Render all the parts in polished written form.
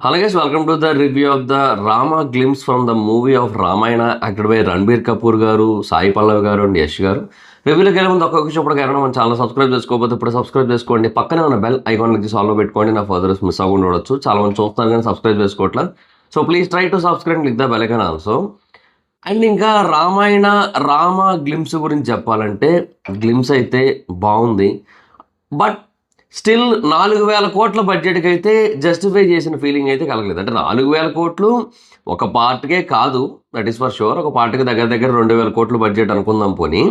Hello guys, welcome to the review of the Rama glimpse from the movie of Ramayana acted by Ranbir Kapoor గారు, సాయి పల్లవి గారు and Yash గారు. రివ్యూలోకి వెళ్ళే ముందు ఒక్కొక్క చూపుడు కారణం మన ఛానల్ సబ్స్క్రైబ్ చేసుకోకపోతే ఇప్పుడు సబ్స్క్రైబ్ చేసుకోండి. పక్కనే ఉన్న బెల్ ఐకాన్ నుంచి సాల్వ్ పెట్టుకోండి. నా ఫర్దర్స్ మిస్ అవ్వకుండా ఉండొచ్చు. చాలా మంది చూస్తున్నారు కానీ సబ్స్క్రైబ్ చేసుకోవట్లేదు. So please try to subscribe click the bell icon also. And ఇంకా రామ గ్లిమ్స్ గురించి చెప్పాలంటే గ్లిమ్స్ అయితే బాగుంది. బట్ స్టిల్ 4,000 కోట్ల బడ్జెట్కి అయితే జస్టిఫై చేసిన ఫీలింగ్ అయితే కలగలేదు. అంటే 4,000 కోట్లు ఒక పార్ట్కే కాదు, దట్ ఈస్ ఫర్ షూర్. ఒక పార్ట్కి దగ్గర 2,000 కోట్ల బడ్జెట్ అనుకుందాం పోనీ.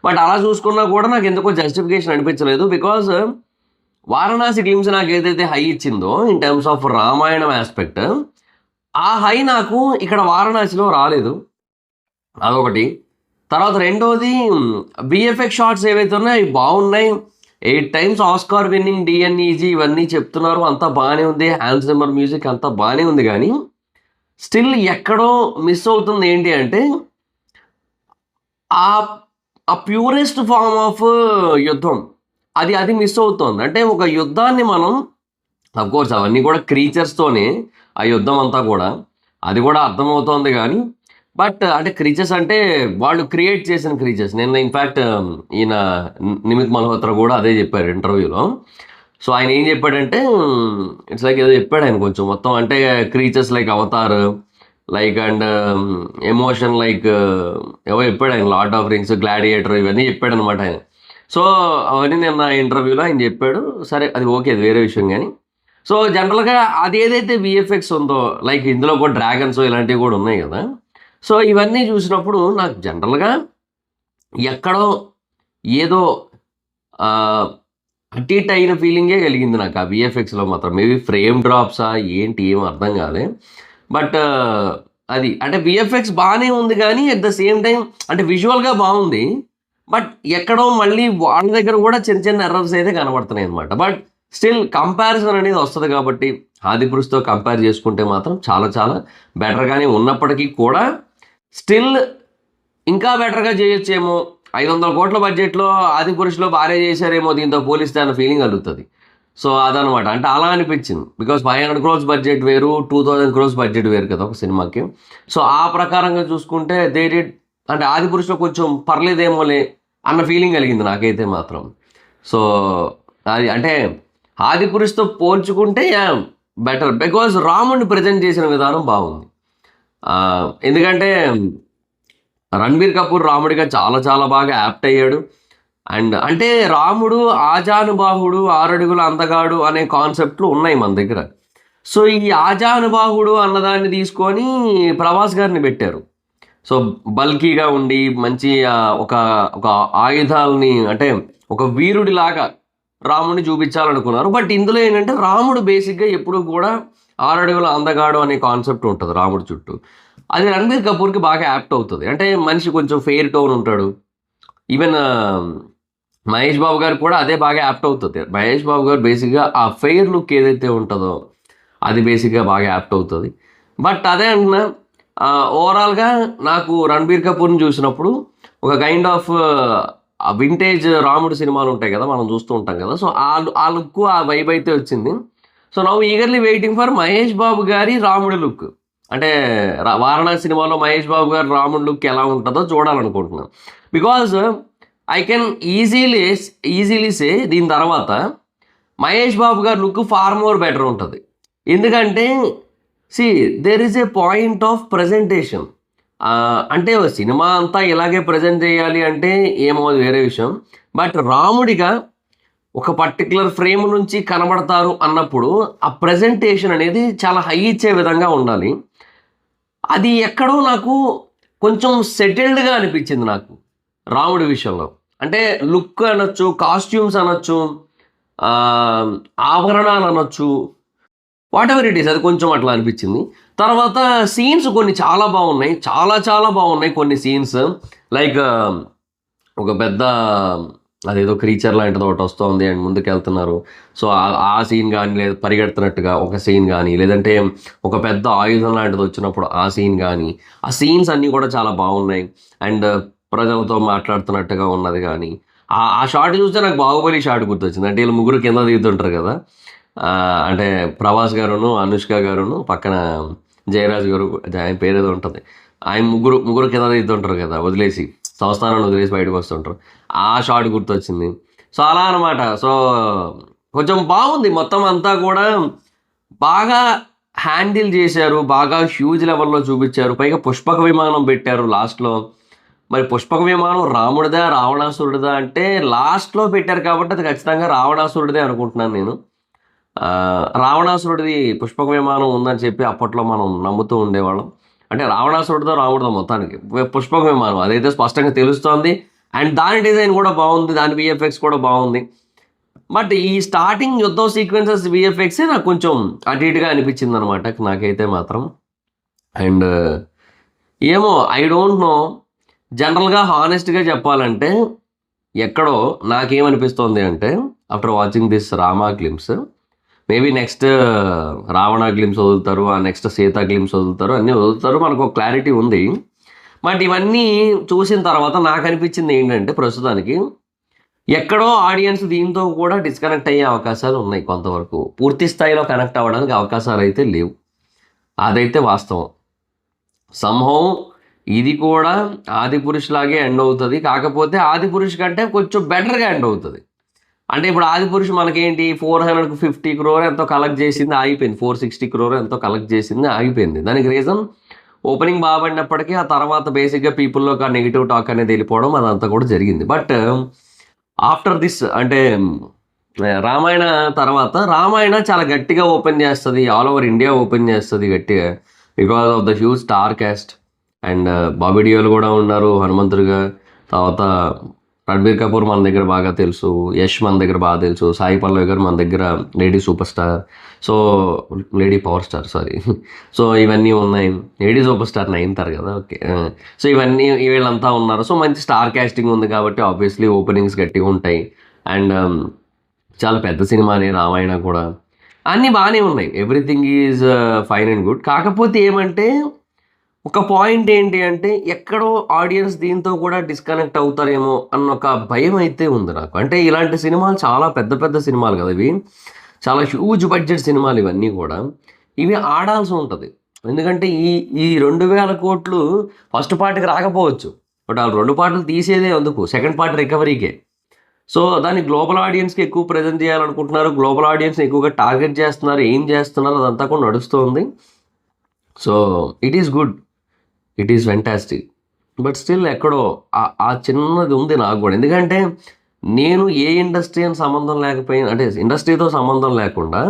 బట్ అలా చూసుకున్నా కూడా నాకు ఎందుకో జస్టిఫికేషన్ అనిపించలేదు. బికాజ్ వారణాసి గ్లిమ్స్ నాకు ఏదైతే హై ఇచ్చిందో in terms of Ramayanam aspect, ఆ హై నాకు ఇక్కడ వారణాసిలో రాలేదు. అదొకటి. తర్వాత రెండోది విఎఫ్ఎక్స్ షాట్స్ ఏవైతే ఉన్నాయో అవి బాగున్నాయి. 8 times ఆస్కార్ విన్నింగ్ డిఎన్ఈజీ ఇవన్నీ చెప్తున్నారు, అంతా బాగానే ఉంది. హ్యాన్స్ జిమ్మర్ మ్యూజిక్ అంతా బాగానే ఉంది. కానీ స్టిల్ ఎక్కడో మిస్ అవుతుంది. ఏంటి అంటే ఆ ప్యూరెస్ట్ ఫార్మ్ ఆఫ్ యుద్ధం అది మిస్ అవుతుంది. అంటే ఒక యుద్ధాన్ని మనం అఫ్కోర్స్ అవన్నీ కూడా క్రీచర్స్తోనే ఆ యుద్ధం అంతా కూడా, అది కూడా అర్థమవుతోంది. కానీ బట్ అంటే క్రీచర్స్ అంటే వాళ్ళు క్రియేట్ చేసిన క్రీచర్స్. నేను ఇన్ఫ్యాక్ట్ ఈయన నిమిత్ మల్హోత్రా కూడా అదే చెప్పారు ఇంటర్వ్యూలో. సో ఆయన ఏం చెప్పాడంటే ఇట్స్ లైక్ ఏదో చెప్పాడు ఆయన కొంచెం మొత్తం, అంటే creatures like Avatar like and emotion like ఏవో చెప్పాడు ఆయన. లార్డ్ ఆఫ్ రింగ్స్, గ్లాడియేటర్ ఇవన్నీ చెప్పాడు అనమాట ఆయన. సో అవన్నీ నేను నా ఇంటర్వ్యూలో ఆయన చెప్పాడు. సరే అది ఓకే, అది వేరే విషయం. కానీ సో జనరల్గా అది ఏదైతే విఎఫ్ఎక్స్ ఉందో, లైక్ ఇందులో కూడా డ్రాగన్స్ ఇలాంటివి కూడా ఉన్నాయి కదా. సో ఇవన్నీ చూసినప్పుడు నాకు జనరల్గా ఎక్కడో ఏదో అటు ఇటు అయిన ఫీలింగే కలిగింది నాకు ఆ విఎఫ్ఎక్స్లో మాత్రం. మేబీ ఫ్రేమ్ డ్రాప్సా ఏంటి ఏం అర్థం కాలే. బట్ అది అంటే విఎఫ్ఎక్స్ బాగానే ఉంది, కానీ అట్ ద సేమ్ టైం అంటే విజువల్గా బాగుంది. బట్ ఎక్కడో మళ్ళీ వాళ్ళ దగ్గర కూడా చిన్న చిన్న ఎర్రర్స్ అయితే కనబడుతున్నాయి అనమాట. బట్ స్టిల్ కంపారిజన్ అనేది వస్తుంది కాబట్టి ఆదిపురుషుతో కంపేర్ చేసుకుంటే మాత్రం చాలా చాలా బెటర్గానే ఉన్నప్పటికీ కూడా స్టిల్ ఇంకా బెటర్గా చేయొచ్చేమో. 500 కోట్ల బడ్జెట్లో ఆదిపురుషులో బాగానే చేశారేమో దీంతో పోలిస్తే అన్న ఫీలింగ్ కలుగుతుంది. సో అదనమాట. అంటే అలా అనిపించింది. బికాస్ 500 crores బడ్జెట్ వేరు, 2,000 crores బడ్జెట్ వేరు కదా ఒక సినిమాకి. సో ఆ ప్రకారంగా చూసుకుంటే దే డిడ్, అంటే ఆదిపురుషులో కొంచెం పర్లేదేమోలే అన్న ఫీలింగ్ కలిగింది నాకైతే మాత్రం. సో అది అంటే ఆదిపురుషుతో పోల్చుకుంటే బెటర్. బికాజ్ రాముడిని ప్రజెంట్ చేసిన విధానం బాగుంది. ఎందుకంటే రణబీర్ కపూర్ రాముడిగా చాలా చాలా బాగా యాప్ట్ అయ్యాడు. అండ్ అంటే రాముడు ఆజానుబాహుడు, 6 అడుగుల అందగాడు అనే కాన్సెప్ట్లు ఉన్నాయి మన దగ్గర. సో ఈ ఆజానుబాహుడు అన్నదాన్ని తీసుకొని ప్రభాస్ గారిని పెట్టారు. సో బల్కీగా ఉండి మంచి ఒక ఒక ఆయుధాలని, అంటే ఒక వీరుడిలాగా రాముడిని చూపించాలనుకున్నారు. బట్ ఇందులో ఏంటంటే రాముడు బేసిక్గా ఎప్పుడు కూడా 6 అడుగుల అందగాడు అనే కాన్సెప్ట్ ఉంటుంది రాముడి చుట్టూ. అది రణబీర్ కపూర్కి బాగా యాప్ట్ అవుతుంది. అంటే మనిషి కొంచెం ఫెయిర్ టోన్ ఉంటాడు. ఈవెన్ మహేష్ బాబు గారు కూడా అదే బాగా యాప్ట్ అవుతుంది. మహేష్ బాబు గారు బేసిక్గా ఆ ఫెయిర్ లుక్ ఏదైతే ఉంటుందో అది బేసిక్గా బాగా యాప్ట్ అవుతుంది. బట్ అదే అంటున్నా, ఓవరాల్గా నాకు రణబీర్ కపూర్ని చూసినప్పుడు ఒక కైండ్ ఆఫ్ వింటేజ్ రాముడు సినిమాలు ఉంటాయి కదా, మనం చూస్తూ ఉంటాం కదా. సో ఆ లుక్, ఆ వైబ్ అయితే వచ్చింది. So now eagerly waiting for Mahesh Babu గారి రాముడి లుక్. అంటే వారణాసి సినిమాలో మహేష్ బాబు గారి రాముడి లుక్ ఎలా ఉంటుందో చూడాలనుకుంటున్నాను. బికాజ్ ఐ కెన్ ఈజీలీ సే దీని తర్వాత మహేష్ బాబు గారి లుక్ ఫార్ మోర్ బెటర్ ఉంటుంది. ఎందుకంటే there is a point of presentation. అంటే సినిమా అంతా ఇలాగే ప్రజెంట్ చేయాలి అంటే ఏమో అది వేరే విషయం. బట్ రాముడిగా ఒక పర్టికులర్ ఫ్రేమ్ నుంచి కనబడతారు అన్నప్పుడు ఆ ప్రజెంటేషన్ అనేది చాలా హై ఇచ్చే విధంగా ఉండాలి. అది ఎక్కడో నాకు కొంచెం సెటిల్డ్గా అనిపించింది నాకు రాముడి విషయంలో. అంటే లుక్ అనొచ్చు, కాస్ట్యూమ్స్ అనొచ్చు, ఆభరణాలు అనొచ్చు, వాట్ ఎవర్ ఇట్ ఈస్, అది కొంచెం అట్లా అనిపించింది. తర్వాత సీన్స్ కొన్ని చాలా బాగున్నాయి, చాలా చాలా బాగున్నాయి కొన్ని సీన్స్. లైక్ ఒక పెద్ద అదేదో క్రీచర్ లాంటిది ఒకటి వస్తుంది అండ్ ముందుకు వెళ్తున్నారు. సో ఆ సీన్ కానీ, లేదా పరిగెడుతున్నట్టుగా ఒక సీన్ కానీ, లేదంటే ఒక పెద్ద ఆయుధం లాంటిది వచ్చినప్పుడు ఆ సీన్ కానీ, ఆ సీన్స్ అన్నీ కూడా చాలా బాగున్నాయి. అండ్ ప్రజలతో మాట్లాడుతున్నట్టుగా ఉన్నది కానీ, ఆ షాట్ చూస్తే నాకు బాహుబలి షాట్ గుర్తొచ్చింది. అంటే వీళ్ళు ముగ్గురు కింద దిగుతుంటారు కదా, అంటే ప్రభాస్ గారును, అనుష్క గారును, పక్కన జయరాజ్ గారు, ఆయన పేరు ఏదో ఉంటుంది. ఆయన ముగ్గురు కింద దిగుతుంటారు కదా, వదిలేసి సంస్థానాన్ని వదిలేసి బయటకు వస్తుంటారు. ఆ షాట్ గుర్తొచ్చింది. సో అలా అనమాట. సో కొంచెం బాగుంది మొత్తం అంతా కూడా. బాగా హ్యాండిల్ చేశారు, బాగా హ్యూజ్ లెవెల్లో చూపించారు. పైగా పుష్పక విమానం పెట్టారు లాస్ట్లో. మరి పుష్పక విమానం రాముడిదా రావణాసురుడిదా అంటే లాస్ట్లో పెట్టారు కాబట్టి అది ఖచ్చితంగా రావణాసురుడిదే అనుకుంటున్నాను నేను. రావణాసురుడిది పుష్పక విమానం ఉందని చెప్పి అప్పట్లో మనం నమ్ముతూ ఉండేవాళ్ళం. అంటే రావణాసురుడితో రాముడితో మొత్తానికి పుష్పక విమానం అదైతే స్పష్టంగా తెలుస్తోంది. అండ్ దాని డిజైన్ కూడా బాగుంది, దాని విఎఫ్ఎక్స్ కూడా బాగుంది. బట్ ఈ స్టార్టింగ్ యుద్ధం సీక్వెన్సెస్ విఎఫ్ఎక్సే నాకు కొంచెం అటు ఇటుగా అనిపించింది అనమాట నాకైతే మాత్రం. అండ్ ఏమో ఐ డోంట్ నో, జనరల్గా హానెస్ట్గా చెప్పాలంటే ఎక్కడో నాకేమనిపిస్తోంది అంటే after watching this Rama glimpse, maybe next Ravana glimpse వదులుతారు, ఆ నెక్స్ట్ సీతా గ్లిమ్స్ వదులుతారు, అన్నీ వదులుతారు, మనకు ఒక క్లారిటీ ఉంది. బట్ ఇవన్నీ చూసిన తర్వాత నాకు అనిపించింది ఏంటంటే ప్రస్తుతానికి ఎక్కడో ఆడియన్స్ దీంతో కూడా డిస్కనెక్ట్ అయ్యే అవకాశాలు ఉన్నాయి కొంతవరకు. పూర్తి స్థాయిలో కనెక్ట్ అవ్వడానికి అవకాశాలు అయితే లేవు, అదైతే వాస్తవం. సంహం ఇది కూడా ఆదిపురుష్ లాగే ఎండ్ అవుతుంది, కాకపోతే ఆదిపురుష్ కంటే కొంచెం బెటర్గా ఎండ్ అవుతుంది. అంటే ఇప్పుడు ఆదిపురుష్ మనకేంటి 450 crore ఎంతో కలెక్ట్ చేసింది, ఆగిపోయింది. 460 crore ఎంతో కలెక్ట్ చేసింది, ఆగిపోయింది. దానికి రీజన్ ఓపెనింగ్ బాగుపడినప్పటికీ ఆ తర్వాత బేసిక్గా పీపుల్లోకి ఆ నెగిటివ్ టాక్ అనేది వెళ్ళిపోవడం అదంతా కూడా జరిగింది. బట్ ఆఫ్టర్ దిస్ అంటే రామాయణ తర్వాత రామాయణ చాలా గట్టిగా ఓపెన్ చేస్తుంది, ఆల్ ఓవర్ ఇండియా ఓపెన్ చేస్తుంది గట్టిగా, because of the huge star cast. And Bobby Deol కూడా ఉన్నారు హనుమంతుడిగా. తర్వాత రణబీర్ కపూర్ మన దగ్గర బాగా తెలుసు, యష్ మన దగ్గర బాగా తెలుసు, సాయి పల్లవి గారు మన దగ్గర lady super star, so lady power star sorry. So ఇవన్నీ ఉన్నాయి. లేడీ సూపర్ స్టార్ నైన్తారు కదా, ఓకే. సో ఇవన్నీ వీళ్ళంతా ఉన్నారు. సో మంచి స్టార్ క్యాస్టింగ్ ఉంది కాబట్టి ఆబ్వియస్లీ ఓపెనింగ్స్ గట్టిగా ఉంటాయి. అండ్ చాలా పెద్ద సినిమానే రామాయణ కూడా. అన్నీ బాగానే ఉన్నాయి, everything is fine and good. కాకపోతే ఏమంటే ఒక పాయింట్ ఏంటి అంటే ఎక్కడో ఆడియన్స్ దీంతో కూడా డిస్కనెక్ట్ అవుతారేమో అన్న ఒక భయం అయితే ఉంది నాకు. అంటే ఇలాంటి సినిమాలు చాలా పెద్ద పెద్ద సినిమాలు కదా ఇవి, చాలా హ్యూజ్ బడ్జెట్ సినిమాలు ఇవన్నీ కూడా. ఇవి ఆడాల్సి ఉంటుంది, ఎందుకంటే ఈ 2000 కోట్లు ఫస్ట్ పార్ట్కి రాకపోవచ్చు, బట్ వాళ్ళు 2 పార్ట్లు తీసేదే అందుకు, సెకండ్ పార్ట్ రికవరీకే. సో దాన్ని గ్లోబల్ ఆడియన్స్కి ఎక్కువ ప్రజెంట్ చేయాలనుకుంటున్నారు, గ్లోబల్ ఆడియన్స్ని ఎక్కువగా టార్గెట్ చేస్తున్నారు, ఏం చేస్తున్నారు అదంతా కూడా నడుస్తుంది. So it is good, it is fantastic. But still ఎక్కడో ఆ చిన్నది ఉంది నాకు కూడా. ఎందుకంటే నేను ఏ ఇండస్ట్రీ అని సంబంధం లేకపోయినా, అంటే ఇండస్ట్రీతో సంబంధం లేకుండా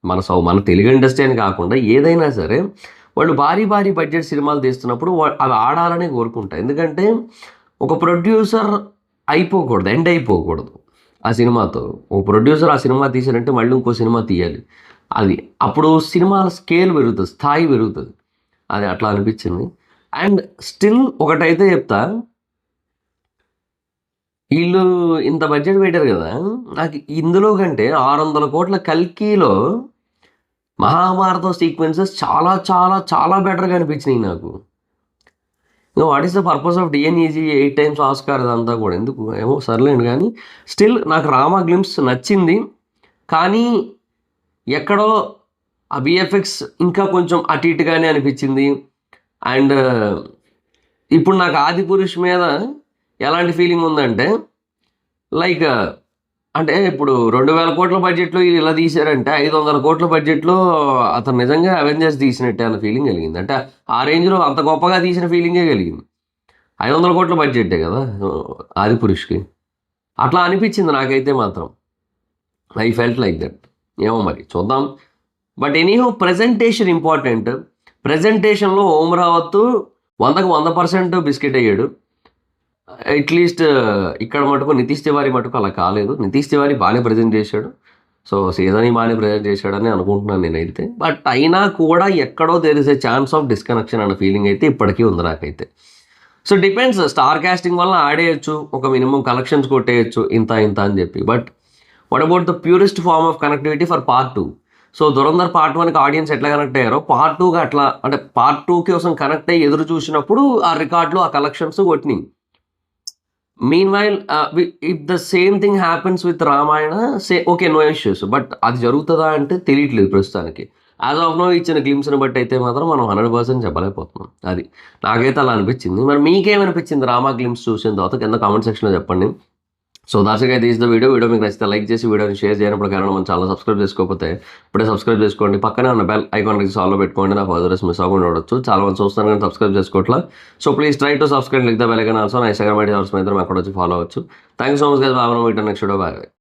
మన తెలుగు ఇండస్ట్రీ అని కాకుండా ఏదైనా సరే వాళ్ళు భారీ బడ్జెట్ సినిమాలు తీస్తున్నప్పుడు అవి ఆడాలని కోరుకుంటారు. ఎందుకంటే ఒక ప్రొడ్యూసర్ అయిపోకూడదు, ఎండ్ అయిపోకూడదు ఆ సినిమాతో. ఒక ప్రొడ్యూసర్ ఆ సినిమా తీసారంటే మళ్ళీ ఇంకో సినిమా తీయాలి, అది అప్పుడు సినిమాల స్కేల్ పెరుగుతుంది, స్థాయి పెరుగుతుంది. అది అట్లా అనిపించింది. అండ్ స్టిల్ ఒకటైతే చెప్తా, వీళ్ళు ఇంత బడ్జెట్ పెట్టారు కదా, నాకు ఇందులో కంటే 600 కోట్ల కల్కిలో మహాభారతం సీక్వెన్సెస్ చాలా చాలా చాలా బెటర్గా అనిపించినాయి నాకు. What is the purpose of డిఎన్ఈజీ 8 times Oscar అదంతా కూడా ఎందుకు, ఏమో సర్లేండి. కానీ స్టిల్ నాకు రామా గ్లిమ్స్ నచ్చింది. కానీ ఎక్కడో ఆ విఎఫ్ఎక్స్ ఇంకా కొంచెం అటు ఇటుగానే అనిపించింది. అండ్ ఇప్పుడు నాకు ఆదిపురుష్ మీద ఎలాంటి ఫీలింగ్ ఉందంటే, లైక్ అంటే ఇప్పుడు 2000 కోట్ల బడ్జెట్లో ఇలా తీశారంటే 500 కోట్ల బడ్జెట్లో అతను నిజంగా అవెంజర్స్ తీసినట్టే అన్న ఫీలింగ్ కలిగింది. అంటే ఆ రేంజ్లో అంత గొప్పగా తీసిన ఫీలింగే కలిగింది. 500 కోట్ల బడ్జెట్టే కదా ఆదిపురుష్కి, అట్లా అనిపించింది నాకైతే మాత్రం. I felt like that. ఏమో మరి చూద్దాం. But anyhow presentation important. ప్రజెంటేషన్లో ఓం రావత్ 100కు 100% బిస్కెట్ అయ్యాడు. అట్లీస్ట్ ఇక్కడ మటుకు నితీష్ తివారీ మటుకు అలా కాలేదు. నితీష్ తివారీ బాగానే ప్రజెంట్ చేశాడు, సో సీజన్ని బాగానే ప్రజెంట్ చేశాడని అనుకుంటున్నాను నేనైతే. బట్ అయినా కూడా ఎక్కడో there is a chance of disconnection అన్న ఫీలింగ్ అయితే ఇప్పటికీ ఉంది నాకైతే. సో డిపెండ్స్, స్టార్ కాస్టింగ్ వల్ల ఆడేయచ్చు, ఒక మినిమం కలెక్షన్స్ కొట్టేయచ్చు ఇంత అని చెప్పి. But what about the purest form of connectivity for part 2? So Dhurandhar part 1కి ఆడియన్స్ ఎట్లా కనెక్ట్ అయ్యారో పార్ట్ 2కి అట్లా, అంటే పార్ట్ 2 కోసం కనెక్ట్ అయ్యి ఎదురు చూసినప్పుడు ఆ రికార్డులు ఆ కలెక్షన్స్ కొట్టినాయి. Meanwhile if the same thing happens with Ramayana okay, no issues. But అది జరుగుతుందా అంటే తెలియట్లేదు ప్రస్తుతానికి. యాజ్ ఆఫ్ నో ఇచ్చిన గ్లిమ్స్ని బట్టి అయితే మాత్రం మనం 100% చెప్పలేకపోతున్నాం. అది నాకైతే అలా అనిపించింది. మరి మీకేమనిపించింది రామా గ్లిమ్స్ చూసిన తర్వాత కింద కామెంట్ సెక్షన్లో చెప్పండి. So that's it, this the video మీకు నచ్చితే లైక్ చేసి వీడియోని షేర్ చేయనప్పుడు కారణం మన ఛానల్ సబ్స్క్రైబ్ చేసుకోకపోతే ఇప్పుడే సబ్స్క్రైబ్ చేసుకోండి. పక్కనే ఉన్న బెల్ ఐకాన్ ఆల్లో పెట్టుకోండి. నా ఫర్దర్స్ మిస్ అవ్వకుండా ఉండొచ్చు. చాలా మంది చూస్తాను కానీ సబ్స్క్రైబ్ చేసుకోవట్లా. So please try to subscribe, click the bell icon also. నా ఇన్స్టాగ్రామ్ ఐడి అవసరం అయితే అక్కడ వచ్చి ఫాలో అవ్వచ్చు. Thank you so much guys. బాగా నెక్స్ట్ వీడియో బాయ్.